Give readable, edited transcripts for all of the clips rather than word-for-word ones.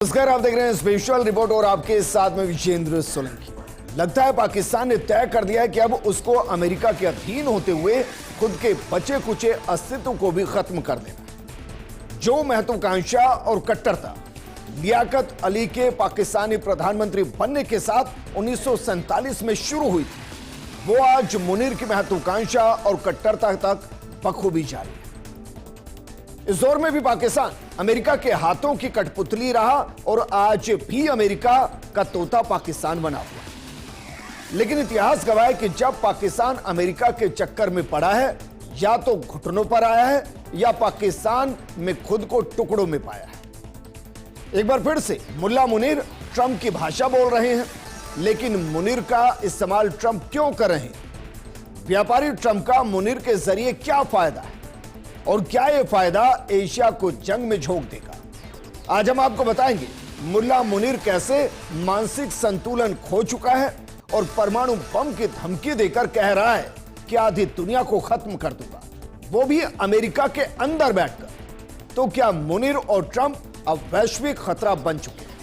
नमस्कार, आप देख रहे हैं स्पेशल रिपोर्ट और आपके साथ में विजेंद्र सोलंकी। लगता है पाकिस्तान ने तय कर दिया है कि अब उसको अमेरिका के अधीन होते हुए खुद के बचे कुचे अस्तित्व को भी खत्म कर देना। जो महत्वाकांक्षा और कट्टरता लियाकत अली के पाकिस्तानी प्रधानमंत्री बनने के साथ 1947 में शुरू हुई थी, वो आज मुनीर की महत्वाकांक्षा और कट्टरता तक बखूबी जारी है। इस दौर में भी पाकिस्तान अमेरिका के हाथों की कठपुतली रहा और आज भी अमेरिका का तोता पाकिस्तान बना हुआ है। लेकिन इतिहास गवाह है कि जब पाकिस्तान अमेरिका के चक्कर में पड़ा है, या तो घुटनों पर आया है या पाकिस्तान में खुद को टुकड़ों में पाया है। एक बार फिर से मुल्ला मुनीर ट्रंप की भाषा बोल रहे हैं, लेकिन मुनीर का इस्तेमाल ट्रंप क्यों कर रहे हैं? व्यापारी ट्रंप का मुनीर के जरिए क्या फायदा है और क्या यह फायदा एशिया को जंग में झोंक देगा? आज हम आपको बताएंगे मुल्ला मुनीर कैसे मानसिक संतुलन खो चुका है और परमाणु बम की धमकी देकर कह रहा है कि आधी दुनिया को खत्म कर दूंगा, वो भी अमेरिका के अंदर बैठकर। तो क्या मुनीर और ट्रंप अब वैश्विक खतरा बन चुके हैं?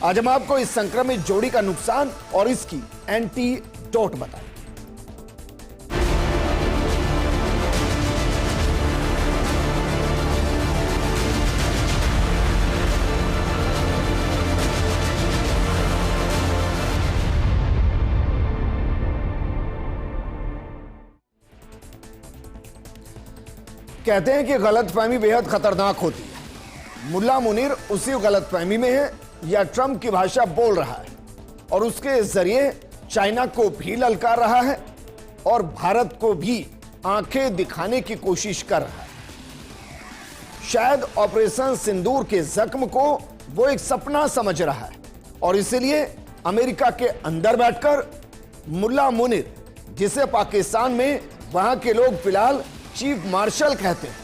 आज हम आपको इस संक्रमित जोड़ी का नुकसान और इसकी एंटीडोट बताएंगे। कहते हैं कि गलतफहमी बेहद खतरनाक होती है। मुल्ला मुनीर उसी गलतफहमी में है या ट्रंप की भाषा बोल रहा है और उसके जरिए चाइना को भी ललकार रहा है और भारत को भी आंखें दिखाने की कोशिश कर रहा है। शायद ऑपरेशन सिंदूर के जख्म को वो एक सपना समझ रहा है और इसीलिए अमेरिका के अंदर बैठकर मुल्ला मुनीर, जिसे पाकिस्तान में वहां के लोग फिलहाल चीफ मार्शल कहते हैं,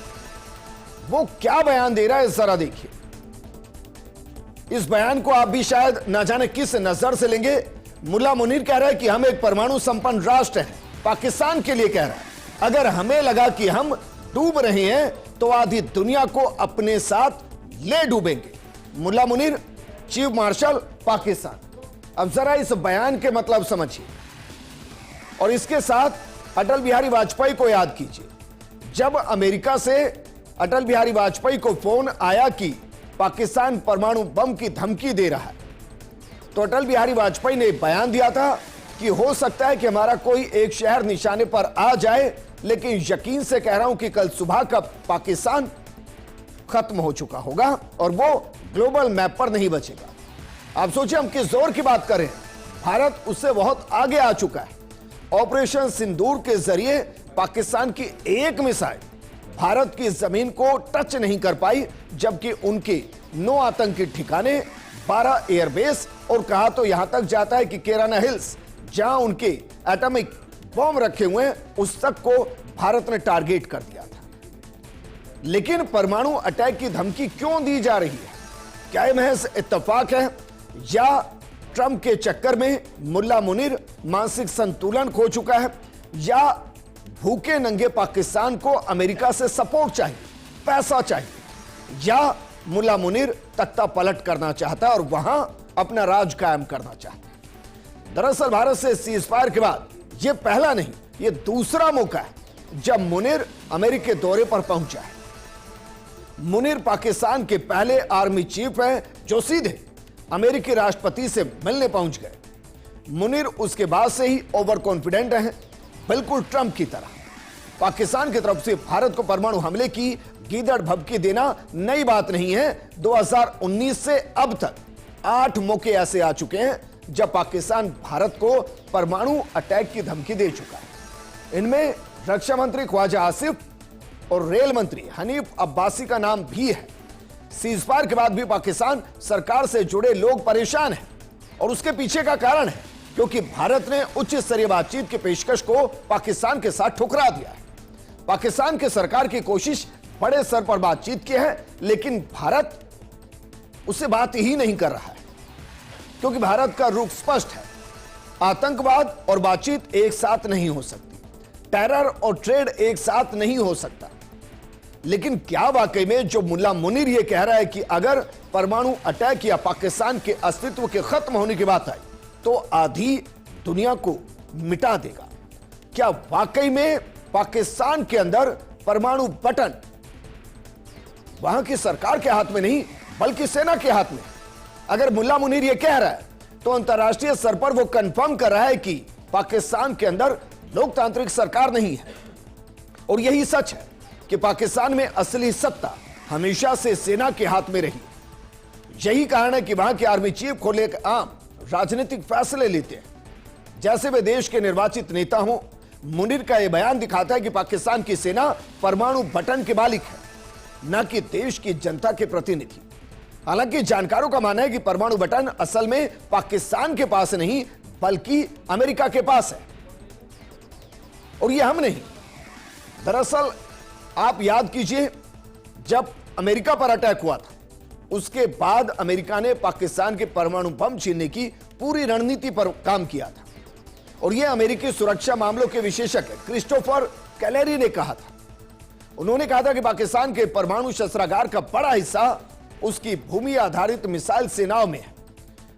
वो क्या बयान दे रहा है जरा देखिए। इस बयान को आप भी शायद ना जाने किस नजर से लेंगे। मुल्ला मुनीर कह रहा है कि हम एक परमाणु संपन्न राष्ट्र हैं, पाकिस्तान के लिए कह रहा है। अगर हमें लगा कि हम डूब रहे हैं तो आधी दुनिया को अपने साथ ले डूबेंगे। मुल्ला मुनीर, चीफ मार्शल, पाकिस्तान। अब जरा इस बयान के मतलब समझिए और इसके साथ अटल बिहारी वाजपेयी को याद कीजिए। जब अमेरिका से अटल बिहारी वाजपेयी को फोन आया कि पाकिस्तान परमाणु बम की धमकी दे रहा है, तो अटल बिहारी वाजपेयी ने बयान दिया था कि हो सकता है कि हमारा कोई एक शहर निशाने पर आ जाए, लेकिन यकीन से कह रहा हूं कि कल सुबह का पाकिस्तान खत्म हो चुका होगा और वो ग्लोबल मैप पर नहीं बचेगा। आप सोचिए हम किस जोर की बात करें, भारत उससे बहुत आगे आ चुका है। ऑपरेशन सिंदूर के जरिए पाकिस्तान की एक मिसाइल भारत की जमीन को टच नहीं कर पाई, जबकि उनके 9 आतंकी ठिकाने, 12 एयरबेस और कहा तो यहां तक जाता है कि केराना हिल्स, जहां उनके एटॉमिक बम रखे हुए हैं, उस तक को भारत ने टारगेट कर दिया था। लेकिन परमाणु अटैक की धमकी क्यों दी जा रही है? क्या यह महज इत्तेफाक है या ट्रंप के चक्कर में मुल्ला मुनीर मानसिक संतुलन खो चुका है, या भूखे नंगे पाकिस्तान को अमेरिका से सपोर्ट चाहिए, पैसा चाहिए, या मुल्ला मुनीर तख्ता पलट करना चाहता है और वहां अपना राज कायम करना चाहता है? दरअसल भारत से सीजफायर के बाद यह पहला नहीं, यह दूसरा मौका है जब मुनीर अमेरिकी दौरे पर पहुंचा है। मुनीर पाकिस्तान के पहले आर्मी चीफ हैं जो सीधे अमेरिकी राष्ट्रपति से मिलने पहुंच गए। मुनीर उसके बाद से ही ओवर कॉन्फिडेंट हैं, बिल्कुल ट्रंप की तरह। पाकिस्तान की तरफ से भारत को परमाणु हमले की गीदड़ भभकी देना नई बात नहीं है। 2019 से अब तक 8 मौके ऐसे आ चुके हैं जब पाकिस्तान भारत को परमाणु अटैक की धमकी दे चुका है। इनमें रक्षा मंत्री ख्वाजा आसिफ और रेल मंत्री हनीफ अब्बासी का नाम भी है। सीजफायर के बाद भी पाकिस्तान सरकार से जुड़े लोग परेशान हैं और उसके पीछे का कारण है क्योंकि भारत ने उच्च स्तरीय बातचीत की पेशकश को पाकिस्तान के साथ ठुकरा दिया है। पाकिस्तान की सरकार की कोशिश बड़े स्तर पर बातचीत की है, लेकिन भारत उससे बात ही नहीं कर रहा है क्योंकि भारत का रुख स्पष्ट है। आतंकवाद और बातचीत एक साथ नहीं हो सकती, टेरर और ट्रेड एक साथ नहीं हो सकता। लेकिन क्या वाकई में जो मुल्ला मुनीर ये कह रहा है कि अगर परमाणु अटैक या पाकिस्तान के अस्तित्व के खत्म होने की बात आई तो आधी दुनिया को मिटा देगा। क्या वाकई में पाकिस्तान के अंदर परमाणु बटन वहां की सरकार के हाथ में नहीं बल्कि सेना के हाथ में? अगर मुल्ला मुनीर यह कह रहा है तो अंतर्राष्ट्रीय स्तर पर वो कंफर्म कर रहा है कि पाकिस्तान के अंदर लोकतांत्रिक सरकार नहीं है। और यही सच है कि पाकिस्तान में असली सत्ता हमेशा से सेना के हाथ में रही। यही कारण है कि वहां के आर्मी चीफ खुले आम राजनीतिक फैसले लेते हैं जैसे वे देश के निर्वाचित नेता हों। मुनीर का यह बयान दिखाता है कि पाकिस्तान की सेना परमाणु बटन के मालिक है, न कि देश की जनता के प्रतिनिधि। हालांकि जानकारों का मानना है कि परमाणु बटन असल में पाकिस्तान के पास नहीं बल्कि अमेरिका के पास है, और यह हम नहीं। दरअसल आप याद कीजिए, जब अमेरिका पर अटैक हुआ था उसके बाद अमेरिका ने पाकिस्तान के परमाणु बम छीनने की पूरी रणनीति पर काम किया था। और यह अमेरिकी सुरक्षा मामलों के विशेषज्ञ क्रिस्टोफर कैलेरी ने कहा था। उन्होंने कहा था कि पाकिस्तान के परमाणु शस्त्रागार का बड़ा हिस्सा उसकी भूमि आधारित मिसाइल सेनाओं में है।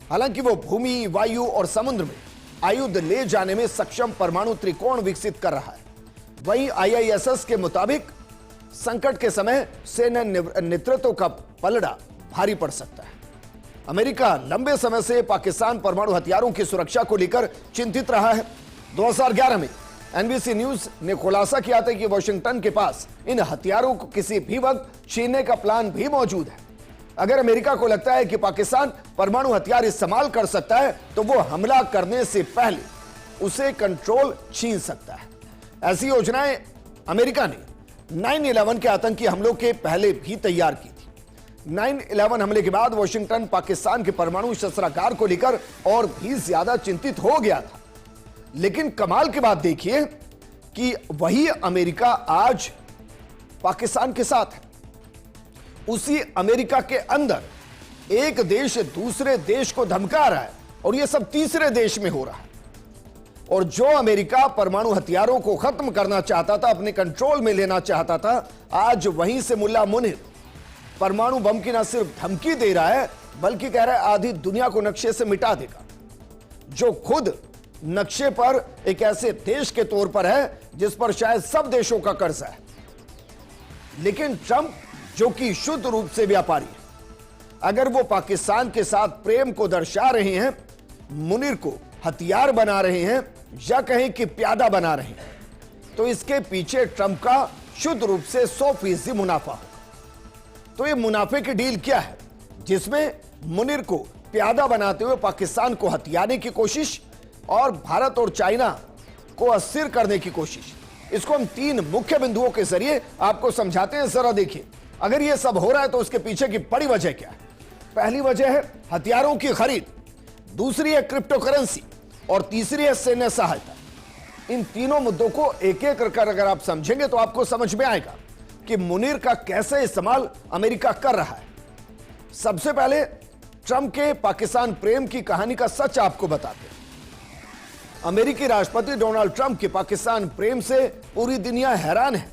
हालांकि वो भूमि, वायु और समुद्र में आयुध ले जाने में सक्षम परमाणु त्रिकोण विकसित कर रहा है। वहीं IISS के मुताबिक संकट के समय सेना नेतृत्व का पलड़ा भारी पड़ सकता है। अमेरिका लंबे समय से पाकिस्तान परमाणु हथियारों की सुरक्षा को लेकर चिंतित रहा है। 2011 में NBC न्यूज ने खुलासा किया था कि वॉशिंगटन के पास इन हथियारों को किसी भी वक्त छीनने का प्लान भी मौजूद है। अगर अमेरिका को लगता है कि पाकिस्तान परमाणु हथियार इस्तेमाल कर सकता है तो वो हमला करने से पहले उसे कंट्रोल छीन सकता है। ऐसी योजनाएं अमेरिका ने 9/11 के आतंकी हमलों के पहले भी तैयार की थी। 9/11 हमले के बाद वॉशिंगटन पाकिस्तान के परमाणु शस्त्रागार को लेकर और भी ज्यादा चिंतित हो गया था। लेकिन कमाल की बात देखिए कि वही अमेरिका आज पाकिस्तान के साथ है। उसी अमेरिका के अंदर एक देश दूसरे देश को धमका रहा है और यह सब तीसरे देश में हो रहा है। और जो अमेरिका परमाणु हथियारों को खत्म करना चाहता था, अपने कंट्रोल में लेना चाहता था, आज वहीं से मुल्ला मुनीर परमाणु बम की न सिर्फ धमकी दे रहा है बल्कि कह रहा है आधी दुनिया को नक्शे से मिटा देगा, जो खुद नक्शे पर एक ऐसे देश के तौर पर है जिस पर शायद सब देशों का कर्ज है। लेकिन ट्रंप जो कि शुद्ध रूप से व्यापारी है, अगर वो पाकिस्तान के साथ प्रेम को दर्शा रहे हैं, मुनीर को हथियार बना रहे हैं या कहें कि प्यादा बना रहे हैं, तो इसके पीछे ट्रंप का शुद्ध रूप से 100% मुनाफा होगा। तो ये मुनाफे की डील क्या है जिसमें मुनीर को प्यादा बनाते हुए पाकिस्तान को हथियाने की कोशिश और भारत और चाइना को अस्थिर करने की कोशिश। इसको हम 3 मुख्य बिंदुओं के जरिए आपको समझाते हैं। जरा देखिए, अगर यह सब हो रहा है तो उसके पीछे की बड़ी वजह क्या है। पहली वजह है हथियारों की खरीद, दूसरी है क्रिप्टो करेंसी और तीसरी है सैन्य सहायता। इन तीनों मुद्दों को एक एक कर अगर आप समझेंगे तो आपको समझ में आएगा कि मुनीर का कैसे इस्तेमाल अमेरिका कर रहा है। सबसे पहले ट्रंप के पाकिस्तान प्रेम की कहानी का सच आपको बताते हैं। अमेरिकी राष्ट्रपति डोनाल्ड ट्रंप के पाकिस्तान प्रेम से पूरी दुनिया हैरान है।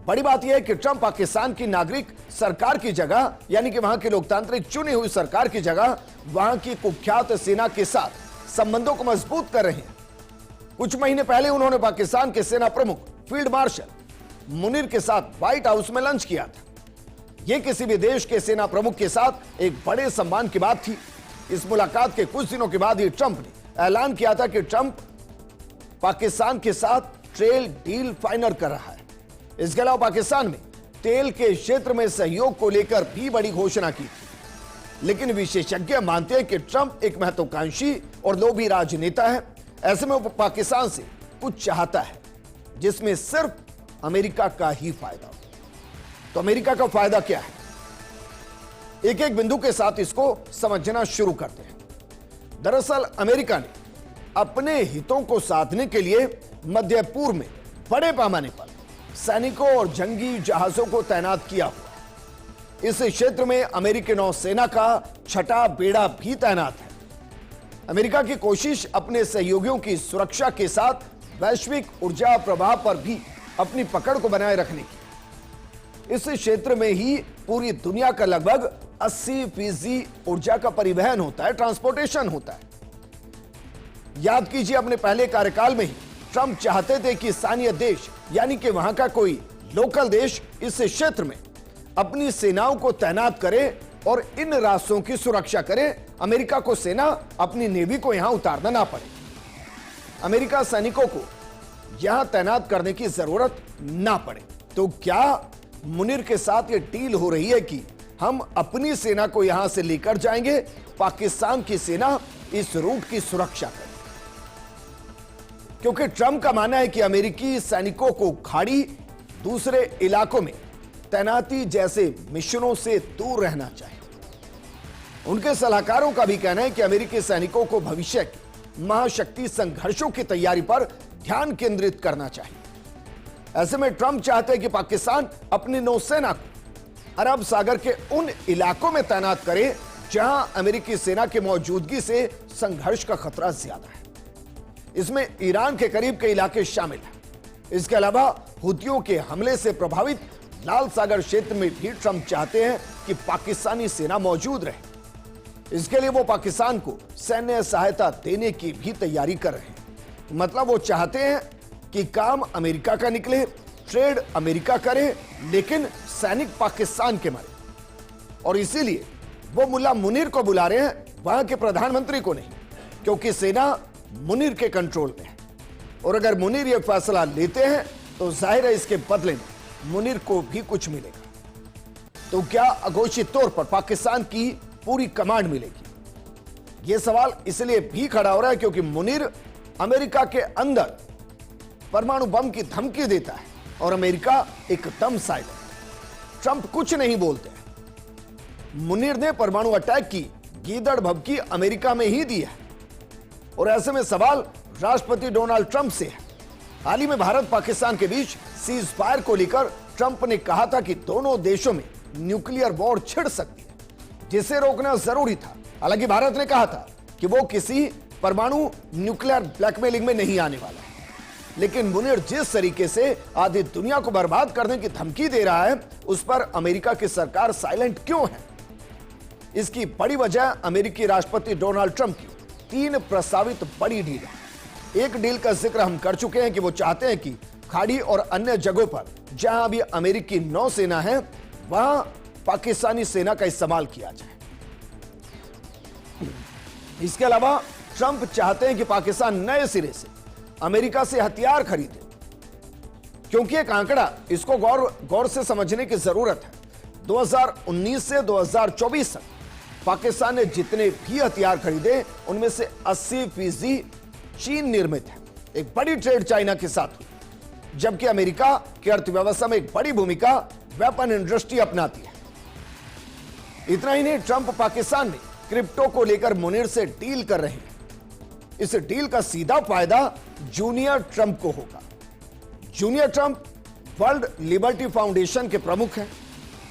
बड़ी बात यह है कि ट्रंप पाकिस्तान की नागरिक सरकार की जगह, यानी कि वहां की लोकतांत्रिक चुनी हुई सरकार की जगह, वहां की कुख्यात सेना के साथ संबंधों को मजबूत कर रहे हैं। कुछ महीने पहले उन्होंने पाकिस्तान के सेना प्रमुख फील्ड मार्शल मुनीर के साथ व्हाइट हाउस में लंच किया था। यह किसी भी देश के सेना प्रमुख के साथ एक बड़े सम्मान की बात थी। इस मुलाकात के कुछ दिनों के बाद ही ट्रंप ने ऐलान किया था कि ट्रंप पाकिस्तान के साथ ट्रेल डील फाइनल कर रहा है। इसके अलावा पाकिस्तान में तेल के क्षेत्र में सहयोग को लेकर भी बड़ी घोषणा की थी। लेकिन विशेषज्ञ मानते हैं कि ट्रंप एक महत्वाकांक्षी और लोभी राजनेता है। ऐसे में वो पाकिस्तान से कुछ चाहता है जिसमें सिर्फ अमेरिका का ही फायदा हो। तो अमेरिका का फायदा क्या है, एक एक बिंदु के साथ इसको समझना शुरू करते हैं। दरअसल अमेरिका ने अपने हितों को साधने के लिए मध्य पूर्व में बड़े पैमाने पर सैनिकों और जंगी जहाजों को तैनात किया हुआ। इस क्षेत्र में अमेरिकी नौसेना का 6ठा बेड़ा भी तैनात है। अमेरिका की कोशिश अपने सहयोगियों की सुरक्षा के साथ वैश्विक ऊर्जा प्रवाह पर भी अपनी पकड़ को बनाए रखने की। इस क्षेत्र में ही पूरी दुनिया का लगभग 80% ऊर्जा का परिवहन होता है, ट्रांसपोर्टेशन होता है। याद कीजिए, अपने पहले कार्यकाल में ही ट्रंप चाहते थे कि स्थानीय देश यानी कि वहां का कोई लोकल देश इस क्षेत्र में अपनी सेनाओं को तैनात करे और इन रास्तों की सुरक्षा करे। अमेरिका को सेना अपनी नेवी को यहां उतारना ना पड़े, अमेरिका सैनिकों को यहां तैनात करने की जरूरत ना पड़े। तो क्या मुनीर के साथ यह डील हो रही है कि हम अपनी सेना को यहां से लेकर जाएंगे, पाकिस्तान की सेना इस रूट की सुरक्षा करे? क्योंकि ट्रंप का मानना है कि अमेरिकी सैनिकों को खाड़ी, दूसरे इलाकों में तैनाती जैसे मिशनों से दूर रहना चाहिए। उनके सलाहकारों का भी कहना है कि अमेरिकी सैनिकों को भविष्य के महाशक्ति संघर्षों की तैयारी पर ध्यान केंद्रित करना चाहिए। ऐसे में ट्रंप चाहते हैं कि पाकिस्तान अपनी नौसेना को अरब सागर के उन इलाकों में तैनात करे जहां अमेरिकी सेना की मौजूदगी से संघर्ष का खतरा ज्यादा है। इसमें ईरान के करीब के इलाके शामिल हैं। इसके अलावा हुतियों के हमले से प्रभावित लाल सागर क्षेत्र में भी ट्रंप चाहते हैं कि पाकिस्तानी सेना मौजूद रहे। इसके लिए वो पाकिस्तान को सैन्य सहायता देने की भी तैयारी कर रहे हैं। मतलब वो चाहते हैं कि काम अमेरिका का निकले, ट्रेड अमेरिका करे, लेकिन सैनिक पाकिस्तान के मरे। और इसीलिए वो मुल्ला मुनीर को बुला रहे हैं, वहां के प्रधानमंत्री को नहीं, क्योंकि सेना मुनीर के कंट्रोल में है। और अगर मुनीर यह फैसला लेते हैं तो जाहिर है इसके बदले में मुनीर को भी कुछ मिलेगा। तो क्या अघोषित तौर पर पाकिस्तान की पूरी कमांड मिलेगी? यह सवाल इसलिए भी खड़ा हो रहा है क्योंकि मुनीर अमेरिका के अंदर परमाणु बम की धमकी देता है और अमेरिका एकदम साइलेंट। ट्रंप कुछ नहीं बोलते हैं। मुनीर ने परमाणु अटैक की गीदड़ भभकी अमेरिका में ही दी है। और ऐसे में सवाल राष्ट्रपति डोनाल्ड ट्रंप से है। हाल ही में भारत पाकिस्तान के बीच सीज फायर को लेकर ट्रंप ने कहा था कि दोनों देशों में न्यूक्लियर वॉर छिड़ सकती है, जिसे रोकना जरूरी था। हालांकि भारत ने कहा था कि वो किसी परमाणु न्यूक्लियर ब्लैकमेलिंग में नहीं आने वाला है। लेकिन मुनीर जिस तरीके से आधी दुनिया को बर्बाद करने की धमकी दे रहा है, उस पर अमेरिका की सरकार साइलेंट क्यों है? इसकी बड़ी वजह अमेरिकी राष्ट्रपति डोनाल्ड ट्रंप की 3 प्रस्तावित बड़ी डील है। एक डील का जिक्र हम कर चुके हैं कि वो चाहते हैं कि खाड़ी और अन्य जगहों पर जहां भी अमेरिकी नौसेना है, वहां पाकिस्तानी सेना का इस्तेमाल किया जाए। इसके अलावा ट्रंप चाहते हैं कि पाकिस्तान नए सिरे से अमेरिका से हथियार खरीदे, क्योंकि एक आंकड़ा इसको गौर से समझने की जरूरत है। 2019 से 2024 तक पाकिस्तान ने जितने भी हथियार खरीदे, उनमें से 80% चीन निर्मित है। एक बड़ी ट्रेड चाइना के साथ हुई, जबकि अमेरिका की अर्थव्यवस्था में एक बड़ी भूमिका वेपन इंडस्ट्री अपनाती है। इतना ही नहीं, ट्रंप पाकिस्तान में क्रिप्टो को लेकर मुनीर से डील कर रहे हैं। इस डील का सीधा फायदा जूनियर ट्रंप को होगा। Junior Trump world liberty foundation के प्रमुख हैं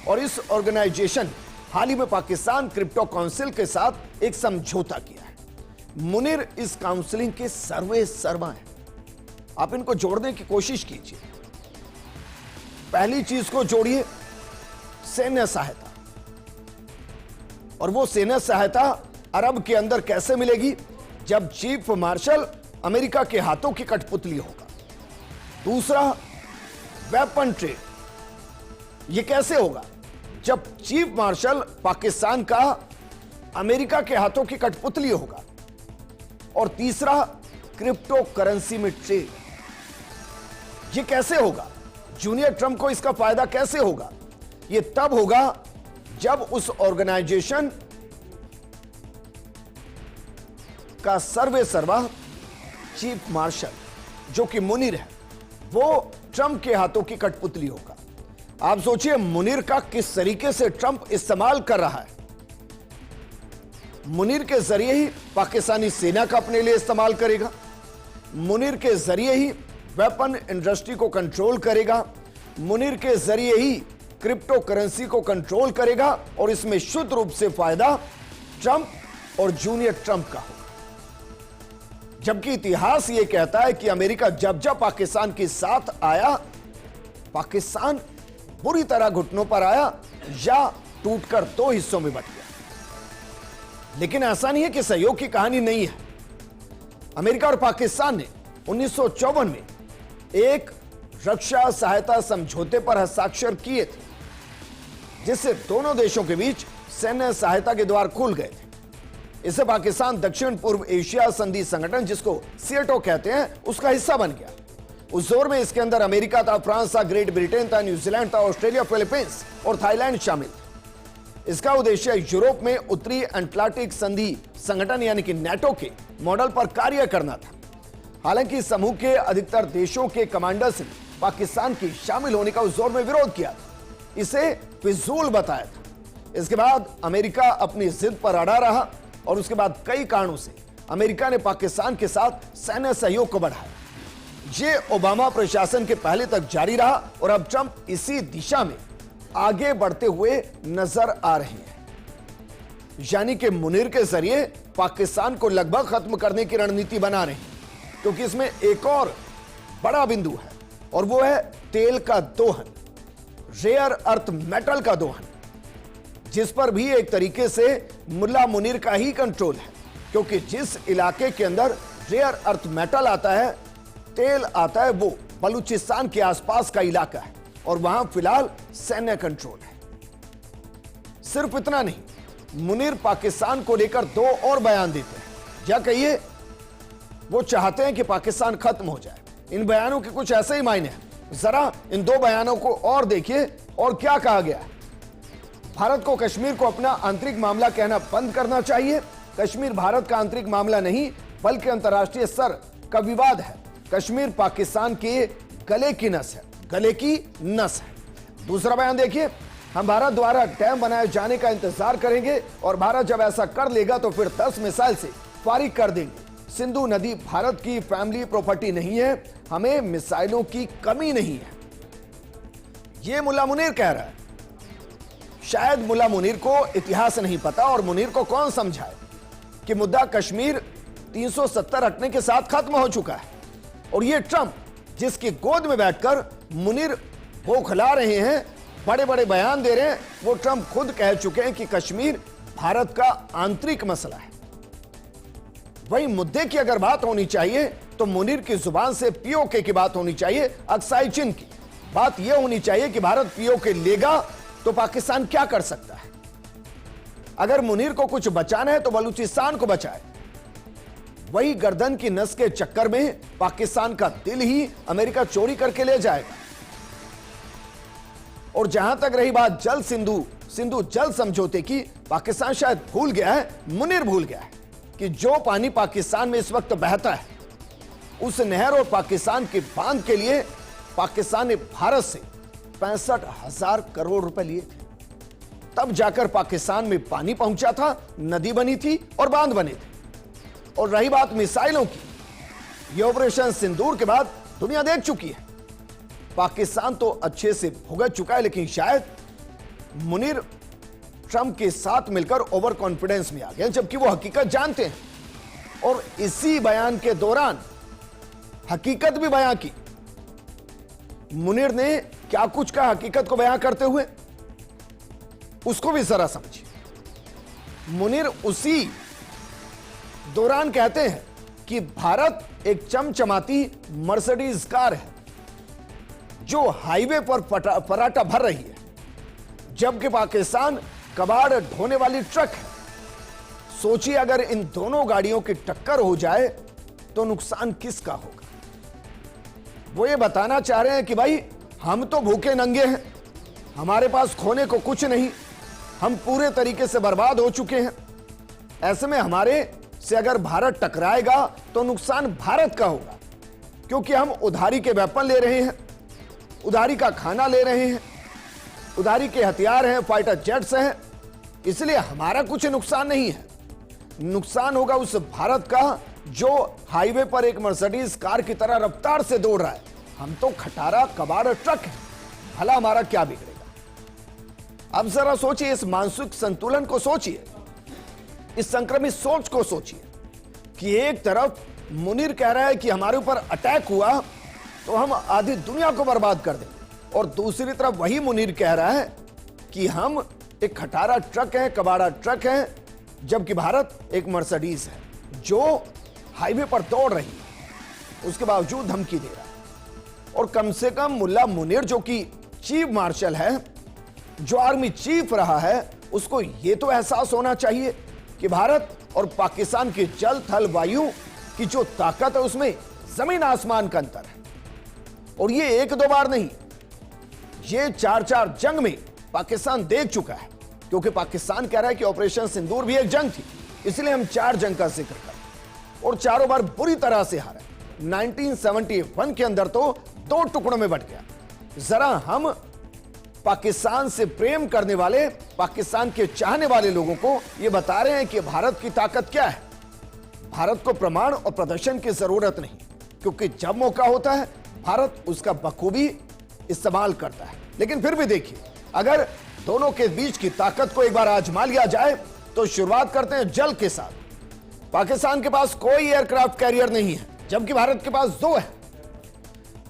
और इस ऑर्गेनाइजेशन हाल ही में पाकिस्तान क्रिप्टो काउंसिल के साथ एक समझौता किया है। मुनीर इस काउंसिलिंग के सर्वे सर्वा हैं। आप इनको जोड़ने की कोशिश कीजिए। पहली चीज को जोड़िए, सैन्य सहायता। और वो सैन्य सहायता अरब के अंदर कैसे मिलेगी? जब चीफ मार्शल अमेरिका के हाथों की कठपुतली होगा। दूसरा, वेपन ट्रेड। ये कैसे होगा? जब चीफ मार्शल पाकिस्तान का अमेरिका के हाथों की कठपुतली होगा। और तीसरा, क्रिप्टो करेंसी में ट्रेड। ये कैसे होगा? जूनियर ट्रंप को इसका फायदा कैसे होगा? ये तब होगा जब उस ऑर्गेनाइजेशन का सर्वे सर्वा चीफ मार्शल, जो कि मुनीर है, वो ट्रंप के हाथों की कठपुतली होगा। आप सोचिए मुनीर का किस तरीके से ट्रंप इस्तेमाल कर रहा है। मुनीर के जरिए ही पाकिस्तानी सेना का अपने लिए इस्तेमाल करेगा। मुनीर के जरिए ही वेपन इंडस्ट्री को कंट्रोल करेगा। मुनीर के जरिए ही क्रिप्टो करेंसी को कंट्रोल करेगा। और इसमें शुद्ध रूप से फायदा ट्रंप और जूनियर ट्रंप का होगा। जबकि इतिहास यह कहता है कि अमेरिका जब जब पाकिस्तान के साथ आया, पाकिस्तान बुरी तरह घुटनों पर आया या टूटकर दो हिस्सों में बट गया। लेकिन ऐसा नहीं है कि सहयोग की कहानी नहीं है। अमेरिका और पाकिस्तान ने 1954 में एक रक्षा सहायता समझौते पर हस्ताक्षर किए थे, जिससे दोनों देशों के बीच सैन्य सहायता के द्वार खुल गए थे। इससे पाकिस्तान दक्षिण पूर्व एशिया संधि संगठन, जिसको सीएटओ कहते हैं, उसका हिस्सा बन गया। उस दौर में इसके अंदर अमेरिका था, फ्रांस था, ग्रेट ब्रिटेन था, न्यूजीलैंड था, ऑस्ट्रेलिया, फिलीपींस और थाईलैंड शामिल थे। इसका उद्देश्य यूरोप में उत्तरी अटलांटिक संधि संगठन यानी कि नेटो के मॉडल पर कार्य करना था। हालांकि समूह के अधिकतर देशों के कमांडर्स ने पाकिस्तान के शामिल होने का उस दौर में विरोध किया था, इसे फिजूल बताया था। इसके बाद अमेरिका अपनी जिद पर अड़ा रहा और उसके बाद कई कारणों से अमेरिका ने पाकिस्तान के साथ सैन्य सहयोग को बढ़ाया। ये ओबामा प्रशासन के पहले तक जारी रहा और अब ट्रंप इसी दिशा में आगे बढ़ते हुए नजर आ रहे हैं, यानी कि मुनीर के जरिए पाकिस्तान को लगभग खत्म करने की रणनीति बना रहे हैं। क्योंकि इसमें एक और बड़ा बिंदु है और वो है तेल का दोहन, रेयर अर्थ मेटल का दोहन, जिस पर भी एक तरीके से मुल्ला मुनीर का ही कंट्रोल है। क्योंकि जिस इलाके के अंदर रेयर अर्थ मेटल आता है, तेल आता है, वो बलूचिस्तान के आसपास का इलाका है और वहां फिलहाल सैन्य कंट्रोल है। सिर्फ इतना नहीं, मुनीर पाकिस्तान को लेकर दो और बयान देते हैं, या कहिए वो चाहते हैं कि पाकिस्तान खत्म हो जाए। इन बयानों के कुछ ऐसे ही मायने हैं। जरा इन दो बयानों को और देखिए और क्या कहा गया है। भारत को कश्मीर को अपना आंतरिक मामला कहना बंद करना चाहिए। कश्मीर भारत का आंतरिक मामला नहीं बल्कि अंतर्राष्ट्रीय स्तर का विवाद है। कश्मीर पाकिस्तान के गले की नस है, गले की नस है। दूसरा बयान देखिए, हम भारत द्वारा डैम बनाए जाने का इंतजार करेंगे और भारत जब ऐसा कर लेगा तो फिर 10 मिसाइल से फारिग कर देंगे। सिंधु नदी भारत की फैमिली प्रॉपर्टी नहीं है, हमें मिसाइलों की कमी नहीं है। यह मुल्ला मुनीर कह रहा है। शायद मुल्ला मुनीर को इतिहास नहीं पता और मुनीर को कौन समझाए कि मुद्दा कश्मीर 370 रखने के साथ खत्म हो चुका है। और ये ट्रंप जिसकी गोद में बैठकर मुनीर बौखला रहे हैं, बड़े बड़े बयान दे रहे हैं, वो ट्रंप खुद कह चुके हैं कि कश्मीर भारत का आंतरिक मसला है। वही मुद्दे की अगर बात होनी चाहिए तो मुनीर की जुबान से पीओके की बात होनी चाहिए, अक्साई चिन की बात यह होनी चाहिए कि भारत पीओके लेगा तो पाकिस्तान क्या कर सकता है। अगर मुनीर को कुछ बचाना है तो बलूचिस्तान को बचाए। वही गर्दन की नस के चक्कर में पाकिस्तान का दिल ही अमेरिका चोरी करके ले जाएगा। और जहां तक रही बात सिंधु जल समझौते की, पाकिस्तान शायद भूल गया है, मुनीर भूल गया है कि जो पानी पाकिस्तान में इस वक्त बहता है, उस नहर और पाकिस्तान के बांध के लिए पाकिस्तान ने भारत से 65,000 करोड़ रुपए लिए थे। तब जाकर पाकिस्तान में पानी पहुंचा था, नदी बनी थी और बांध बने थे। और रही बात मिसाइलों की, यह ऑपरेशन सिंदूर के बाद दुनिया देख चुकी है। पाकिस्तान तो अच्छे से भुगत चुका है, लेकिन शायद मुनीर ट्रंप के साथ मिलकर ओवर कॉन्फिडेंस में आ गए, जबकि वो हकीकत जानते हैं। और इसी बयान के दौरान हकीकत भी बयां की। मुनीर ने क्या कुछ कहा हकीकत को बयां करते हुए, उसको भी जरा समझिए। मुनीर उसी दौरान कहते हैं कि भारत एक चमचमाती मर्सिडीज कार है जो हाईवे पर पराठा भर रही है, जबकि पाकिस्तान कबाड़ ढोने वाली ट्रक है। सोचिए अगर इन दोनों गाड़ियों की टक्कर हो जाए तो नुकसान किसका होगा। वो ये बताना चाह रहे हैं कि भाई हम तो भूखे नंगे हैं, हमारे पास खोने को कुछ नहीं, हम पूरे तरीके से बर्बाद हो चुके हैं। ऐसे में हमारे से अगर भारत टकराएगा तो नुकसान भारत का होगा, क्योंकि हम उधारी के वेपन ले रहे हैं, उधारी का खाना ले रहे हैं, उधारी के हथियार हैं, फाइटर जेट्स हैं। इसलिए हमारा कुछ नुकसान नहीं है, नुकसान होगा उस भारत का जो हाईवे पर एक मर्सिडीज कार की तरह रफ्तार से दौड़ रहा है। हम तो खटारा कबाड़ ट्रक है, भला हमारा क्या बिगड़ेगा। अब जरा सोचिए, इस मानसिक संतुलन को सोचिए, इस संक्रमित सोच को सोचिए कि एक तरफ मुनीर कह रहा है कि हमारे ऊपर अटैक हुआ तो हम आधी दुनिया को बर्बाद कर देंगे, और दूसरी तरफ वही मुनीर कह रहा है कि हम एक खटारा ट्रक है, कबाड़ा ट्रक है, जबकि भारत एक मर्सिडीज है जो हाईवे पर दौड़ रही है, उसके बावजूद धमकी दे रहा है। और कम से कम मुल्ला मुनीर जो कि चीफ मार्शल है, जो आर्मी चीफ रहा है, उसको यह तो एहसास होना चाहिए कि भारत और पाकिस्तान की जल थल वायु की जो ताकत है उसमें जमीन आसमान का अंतर है। और ये एक दो बार नहीं, ये 4-4 जंग में पाकिस्तान देख चुका है, क्योंकि पाकिस्तान कह रहा है कि ऑपरेशन सिंदूर भी एक जंग थी, इसलिए हम 4 जंग का जिक्र करें, और चारों बार बुरी तरह से हारे। 1971 के अंदर तो 2 टुकड़ों में बट गया। जरा हम पाकिस्तान से प्रेम करने वाले, पाकिस्तान के चाहने वाले लोगों को यह बता रहे हैं कि भारत की ताकत क्या है। भारत को प्रमाण और प्रदर्शन की जरूरत नहीं, क्योंकि जब मौका होता है भारत उसका बखूबी इस्तेमाल करता है। लेकिन फिर भी देखिए, अगर दोनों के बीच की ताकत को एक बार आजमा लिया जाए तो शुरुआत करते हैं जल के साथ। पाकिस्तान के पास कोई एयरक्राफ्ट कैरियर नहीं है, जबकि भारत के पास 2 है।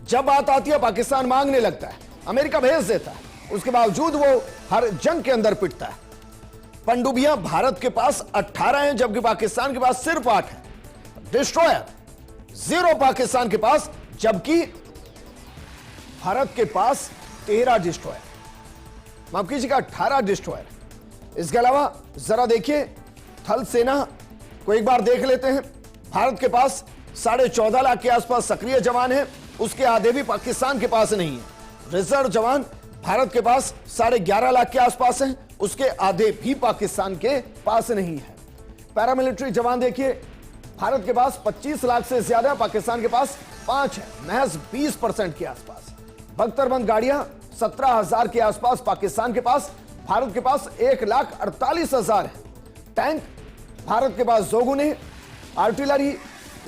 जब बात आती है पाकिस्तान मांगने लगता है, अमेरिका भेज देता है, उसके बावजूद वो हर जंग के अंदर पिटता है। पनडुब्बियां भारत के पास 18 हैं, जबकि पाकिस्तान के पास सिर्फ 8 है। डिस्ट्रॉयर 0 पाकिस्तान के पास, जबकि भारत के पास 13 डिस्ट्रॉयर, माफ कीजिएगा 18 डिस्ट्रॉयर। इसके अलावा जरा देखिए थल सेना को एक बार देख लेते हैं। भारत के पास 14.5 लाख के आसपास सक्रिय जवान हैं, उसके आधे भी पाकिस्तान के पास नहीं है। रिजर्व जवान भारत के पास 11.5 लाख के आसपास हैं, उसके आधे भी पाकिस्तान के पास नहीं है। पैरामिलिट्री जवान देखिए, भारत के पास 25 लाख से ज्यादा, पाकिस्तान के पास 5 है, महज 20% के आसपास। बख्तरबंद गाड़ियां 17,000 के आसपास पाकिस्तान के पास, भारत के पास 1,48,000 है। टैंक भारत के पास 2 गुने, आर्टिलरी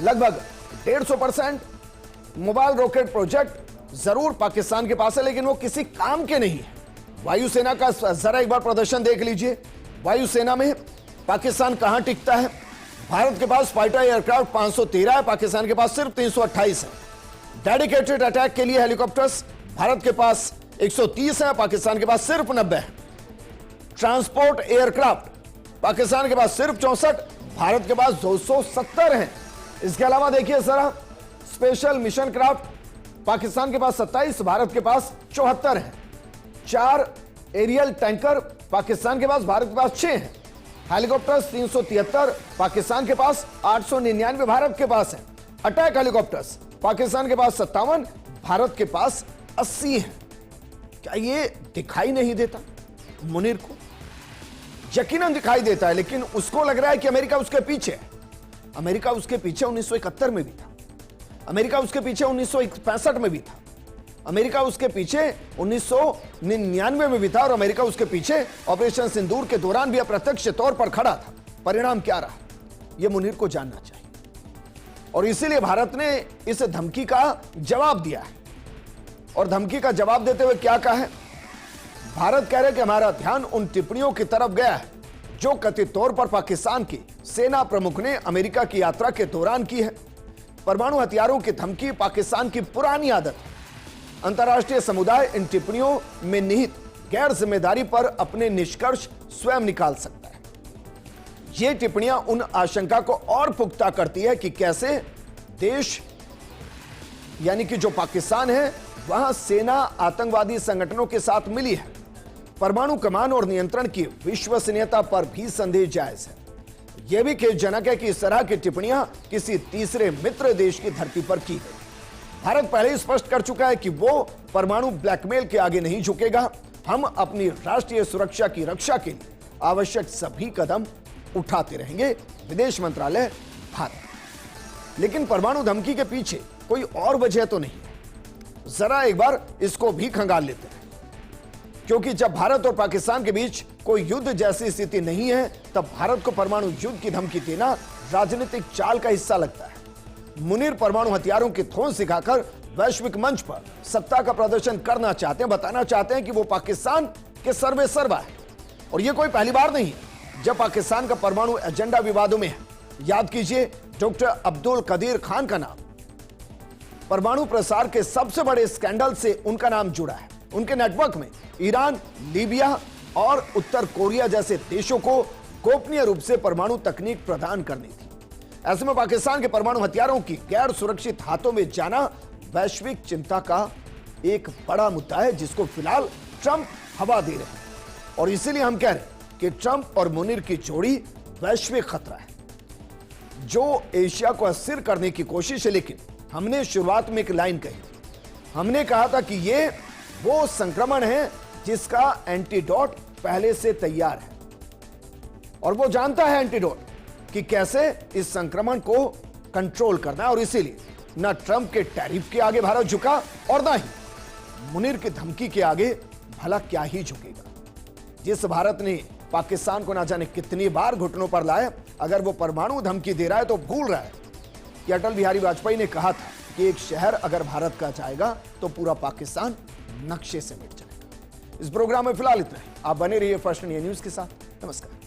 लगभग 150%, मोबाइल रॉकेट प्रोजेक्ट जरूर पाकिस्तान के पास है, लेकिन वो किसी काम के नहीं है। वायुसेना का जरा एक बार प्रदर्शन देख लीजिए। वायुसेना में पाकिस्तान कहां टिकता है। भारत के पास फाइटर एयरक्राफ्ट 513 है, पाकिस्तान के पास सिर्फ 328 है। डेडिकेटेड अटैक के लिए हेलीकॉप्टर्स भारत के पास 130 है, पाकिस्तान के पास सिर्फ 90 है। ट्रांसपोर्ट एयरक्राफ्ट पाकिस्तान के पास सिर्फ 64, भारत के पास 270 हैं। इसके अलावा देखिए जरा स्पेशल मिशन क्राफ्ट पाकिस्तान के पास 27, भारत के पास 74 हैं। 4 एरियल टैंकर पाकिस्तान के पास, भारत के पास 6 हैं। हेलीकॉप्टर्स 373 पाकिस्तान के पास, 899 भारत के पास हैं। अटैक हेलीकॉप्टर्स पाकिस्तान के पास 57, भारत के पास 80 हैं। क्या ये दिखाई नहीं देता मुनीर को? यकीनन दिखाई देता है, लेकिन उसको लग रहा है कि अमेरिका उसके पीछे है। अमेरिका उसके पीछे 1971 में भी था, अमेरिका उसके पीछे 1965 में भी था, अमेरिका उसके पीछे 1999 में भी था, और अमेरिका उसके पीछे ऑपरेशन सिंदूर के दौरान भी अप्रत्यक्ष तौर पर खड़ा था। परिणाम क्या रहा, यह मुनीर को जानना चाहिए। और इसीलिए भारत ने इस धमकी का जवाब दिया है। और धमकी का जवाब देते हुए क्या कहा है? भारत कह रहे कि हमारा ध्यान उन टिप्पणियों की तरफ गया है जो कथित तौर पर पाकिस्तान की सेना प्रमुख ने अमेरिका की यात्रा के दौरान की है। परमाणु हथियारों की धमकी पाकिस्तान की पुरानी आदत है। अंतर्राष्ट्रीय समुदाय इन टिप्पणियों में निहित गैर जिम्मेदारी पर अपने निष्कर्ष स्वयं निकाल सकता है। ये टिप्पणियां उन आशंका को और पुख्ता करती है कि कैसे देश यानी कि जो पाकिस्तान है वहां सेना आतंकवादी संगठनों के साथ मिली है। परमाणु कमान और नियंत्रण की विश्वसनीयता पर भी संदेह जायज है। यह भी खेदजनक है कि इस तरह की टिप्पणियां किसी तीसरे मित्र देश की धरती पर की गई। भारत पहले ही स्पष्ट कर चुका है कि वो परमाणु ब्लैकमेल के आगे नहीं झुकेगा। हम अपनी राष्ट्रीय सुरक्षा की रक्षा के लिए आवश्यक सभी कदम उठाते रहेंगे, विदेश मंत्रालय भारत। लेकिन परमाणु धमकी के पीछे कोई और वजह तो नहीं है। जरा एक बार इसको भी खंगाल लेते हैं, क्योंकि जब भारत और पाकिस्तान के बीच कोई युद्ध जैसी स्थिति नहीं है, तब भारत को परमाणु युद्ध की धमकी देना राजनीतिक चाल का हिस्सा लगता है। मुनीर परमाणु हथियारों की थोन सिखाकर वैश्विक मंच पर सत्ता का प्रदर्शन करना चाहते हैं, बताना चाहते हैं कि वो पाकिस्तान के सर्वे सर्वा है। और यह कोई पहली बार नहीं है जब पाकिस्तान का परमाणु एजेंडा विवादों में है। याद कीजिए डॉक्टर अब्दुल कदीर खान का नाम, परमाणु प्रसार के सबसे बड़े स्कैंडल से उनका नाम जुड़ा है। उनके नेटवर्क में ईरान, लीबिया और उत्तर कोरिया जैसे देशों को गोपनीय रूप से परमाणु तकनीक प्रदान करनी थी। ऐसे में पाकिस्तान के परमाणु हथियारों की गैर सुरक्षित हाथों में जाना वैश्विक चिंता का एक बड़ा मुद्दा है, जिसको फिलहाल ट्रंप हवा दे रहे हैं। और इसीलिए हम कह रहे हैं कि ट्रंप और मुनीर की जोड़ी वैश्विक खतरा है, जो एशिया को अस्थिर करने की कोशिश है। लेकिन हमने शुरुआत में एक लाइन कही थी, हमने कहा था कि यह वो संक्रमण है जिसका एंटीडोट पहले से तैयार है, और वो जानता है एंटीडोट कि कैसे इस संक्रमण को कंट्रोल करना है। और इसीलिए न ट्रंप के टैरिफ के आगे भारत झुका और ना ही मुनीर की धमकी के आगे भला क्या ही झुकेगा। जिस भारत ने पाकिस्तान को ना जाने कितनी बार घुटनों पर लाया, अगर वो परमाणु धमकी दे रहा है तो भूल रहा है कि अटल बिहारी वाजपेयी ने कहा था कि एक शहर अगर भारत का जाएगा तो पूरा पाकिस्तान नक्शे से मिट जाएगा। इस प्रोग्राम में फिलहाल इतना ही। आप बने रहिए फर्स्ट इंडिया न्यूज के साथ। नमस्कार।